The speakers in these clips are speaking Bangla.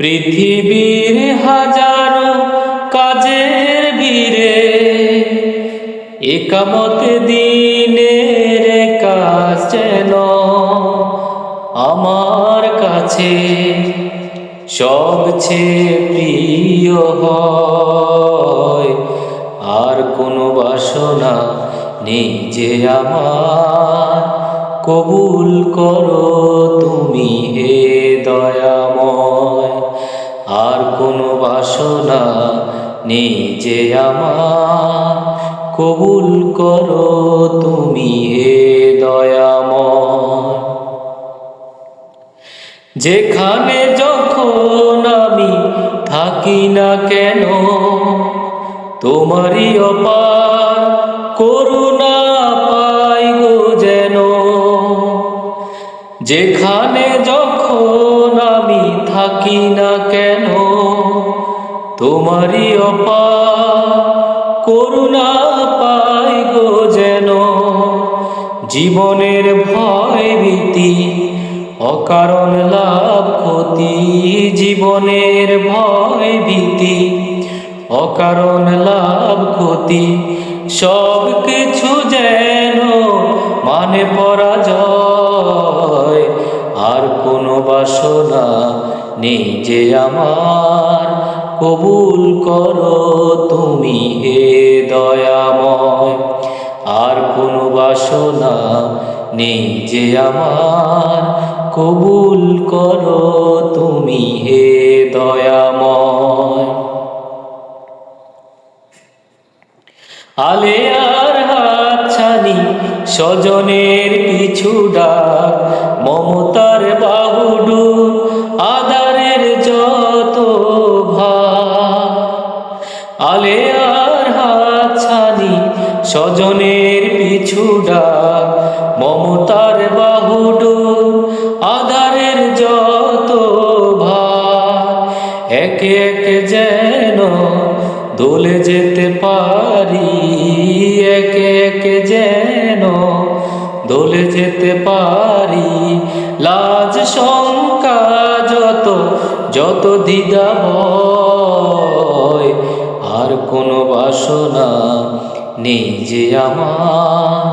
পৃথিবীর হাজারো কাজের ভিড়ে একামত দিনের কাজ যেন আমার কাছে সবচেয়ে প্রিয় হয়। আর কোনো বাসনা নেই যে আমার, কবুল করো তুমি হে দয়াময়। আর কোনো বাসনা নেই যে আমার, কবুল করো তুমি হে দয়াময়। যেখানে যখন আমি থাকি না কেন, তোমারই অপার করুণা পাই গো যেন। যেখানে যখন আমি থাকি না কেন, তোমারই অপার করুণা পাই গো যেন। জীবনের ভয় ভীতি অকারণ লাভ ক্ষতি, জীবনের ভয় ভীতি অকারণ লাভ ক্ষতি, সব কিছু যেন মানে পরাজয়। আর কোনো বাসনা নেই যে আমার, কবুল করো তুমি হে দয়াময়। আর কোনো বাসনা নেই যে আমার, কবুল করো তুমি হে দয়াময়। আলেয়ার হাতছানি স্বজনের পিছু ডাক, মমতার বাহুডু আদারের যত ভার। আলেয়ার হাতছানি স্বজনের পিছু ডাক, মমতার বাহুডু আদারের যত ভার। একে একে যেন দোলে যেতে পারি, একে একে যেন দোলে যেতে পারি। লাজ শঙ্কা যত যত দ্বিধা ভয়, আর কোনো বাসনা নেই যে আমার,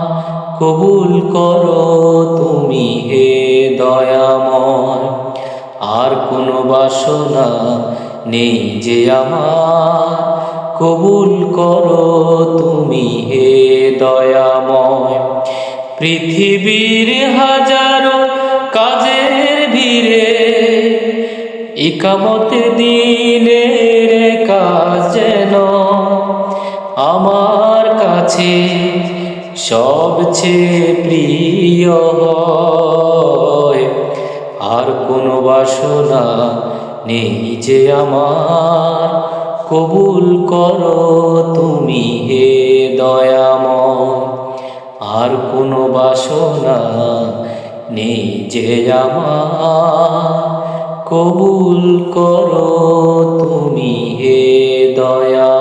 কবুল করো তুমি হে দয়াময়। আর কোনো বাসনা নেই যে আমার, কবুল করো তুমি হে দয়াময়। পৃথিবীর হাজারো কাজের ভিড়ে ইকামত দিনের কাজ যেন আমার কাছে সবচেয়ে প্রিয় হয়। আর কোনো বাসনা নেই যে আমার, কবুল করো তুমি হে দয়াময়। আর কোনো বাসনা নেই যে আমার, কবুল করো তুমি হে দয়া।